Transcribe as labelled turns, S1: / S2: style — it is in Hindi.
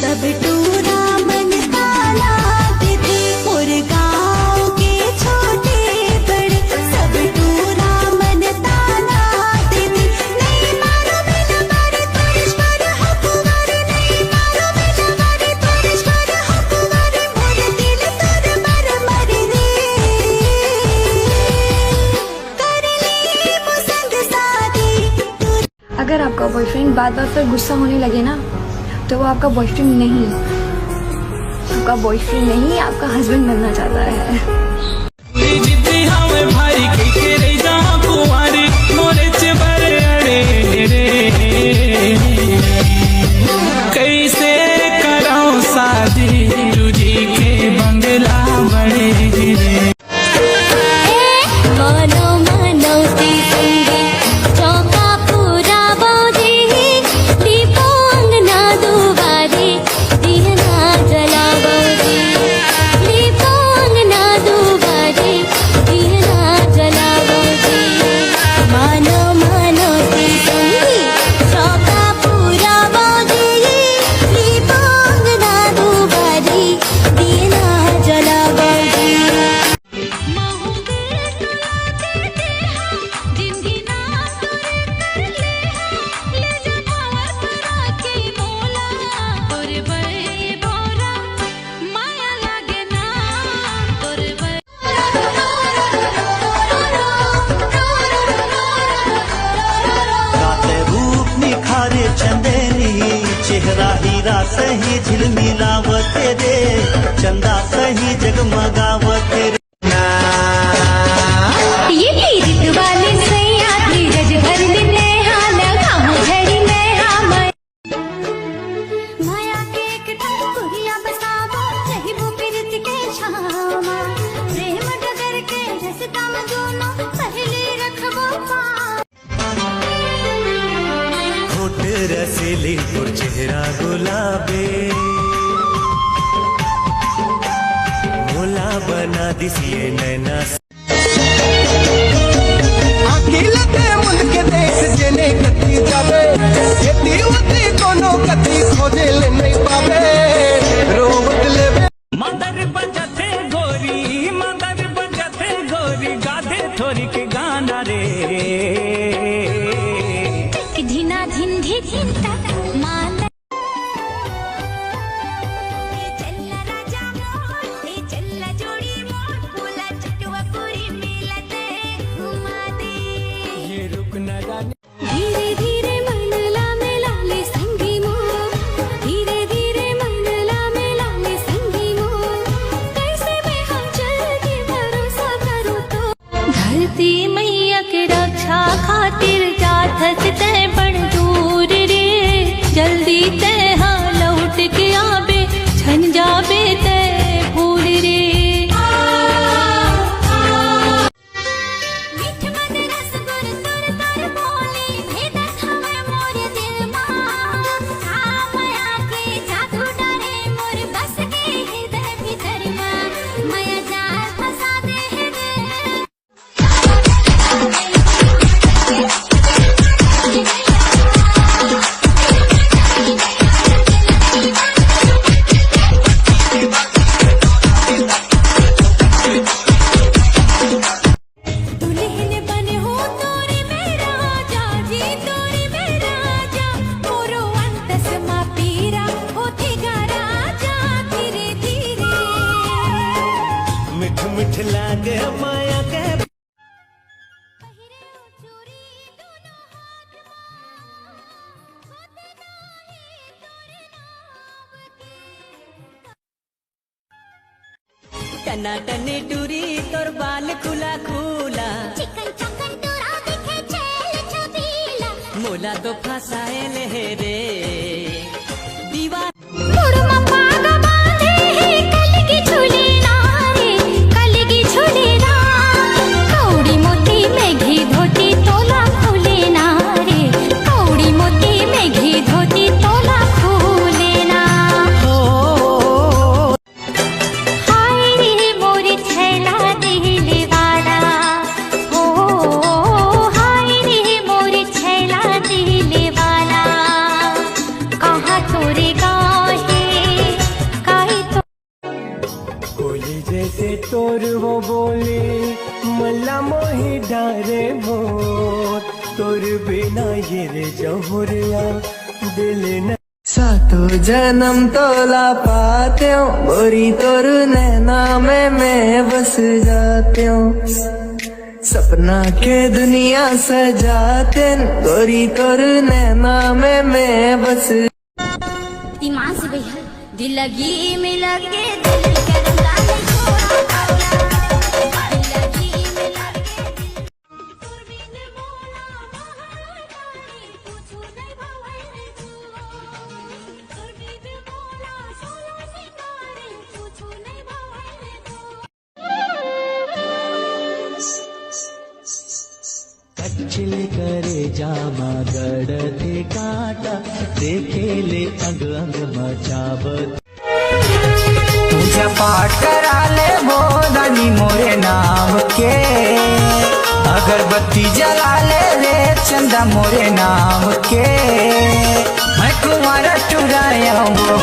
S1: तब टूरा मन ताना दीदी और गाँव के छोटे बड़े सब टूरा मन ताना दीदी। नहीं मारो बिना मारे तुरिश्वर हकुवारे, नहीं मारो बिना मारे तुरिश्वर हकुवारे, मोर दिल तोर मर मर रे कर ली मुसंग शादी।
S2: अगर आपका बॉयफ्रेंड बात बात पर गुस्सा होने लगे ना तो वो आपका बॉयफ्रेंड नहीं, आपका बॉयफ्रेंड नहीं, आपका हस्बैंड बनना चाहता है।
S3: कैसे कराऊं शादी तुझी के बंगला बड़े
S1: मानो मानो ती संगे चौका पूरा बाजे, दीपो अंगना दुआरे दिया जला बाजे, दीपो अंगना दुआरे दिया जला बाजे। मानो मानो ती संगे चौका पूरा बाजे, दीपो अंगना दुआरे दिया जला बाजे।
S4: चंदेरी चेहरा हीरा सही झिलमिलावत रे, चंदा सही जगमगावत रे।
S1: ये पीरित वाले सैया धीरज भर ले हाल हम झड़ी में हम माया के एक टुकड़िया बसावो रही वो पीरित के छामा, प्रेम डगर के रसता में दोनों पहले रखबो
S4: होठ रसीली और चेहरा गुलाबी, मोला बना दिसिए नैना
S5: अखिलते मुल्क देश जने कती जावे, यति उती कोनो कती खोजे ले नहीं पावे, रोवत लेवे
S3: मदर बजते गोरी, मदर बजते गोरी, गाधे थोड़ी के गाना रे
S1: धिना धिन धी धिन तक मान चल्ला राजा मोर, चल्ला जोड़ी मोर, फूला चटवा पूरी मिलते घुमा दे।
S3: ये रुक न जाने
S1: धीरे धीरे मनला में लाले संगी मोर, धीरे धीरे मनला में लाले संगी मोर, कैसे मैं हम चल के भरोसा करूं तो। धरती मैया के रक्षा खातिर जात ते बड़ दूर रे, जल्दी ते हाँ लौट के आबे छन जाबे ते भूल रे। मीठ मन रस गुर तुर तर बोली भेदत हमर मोर दिल मां, माया के जादू डारे मोर बस के हृदय भीतर मां, माया जाल फंसा दे रे। दुल्हन बने हो तोरे मेरा जाजी, तोरे मेरा जा मोरो अंतस मा पीरा होती गा राजा धीरे धीरे।
S4: मिठ मिठ लागे माया के
S1: पहिरे चूड़ी दोनों हाथ होते नाही तोरे नाम के।
S6: टना टने टूरी तोर बाल खुला खुला,
S1: चिकन चकन तोरा दिखे चेल छबीला,
S6: मोला तो फसाए ले रे दीवार
S1: मुरमा पागा बांधे है कलगी झूले नारे, कलगी झूले ना कौड़ी मोती में घी धोती तोला खुले नारे, कौड़ी मोती में घी धोती तोला खुले ना। हाय रे मोरे छैला दिले वाला, ओ हाय रे मोरे छैला दिले वाला,
S4: रे मोर तोर बिना ये रे जहुरिया दिल न सातो जन्म तोला पाते हो गोरी तोर नैना में मैं बस जाते हो सपना के दुनिया सजाते गोरी तोर नैना में मैं बस
S1: ईमान से भैया दिल लगी मिला के दिल करता है छोड़ा दिल लगी मिला के तुरबिन बोला महारानी पूछो नहीं भावले तू तुरबिन बोला सोला सितारे पूछो नहीं भावले तू
S4: कच्चिल करे जामा गड़ते काटा देखेले अंग अंग मचावत
S7: पूजा पाठ करा ले बोधानी मोरे नाम के अगरबत्ती जला ले रे चंदा मोरे नाम के मैं कुमारा चुराया हूँ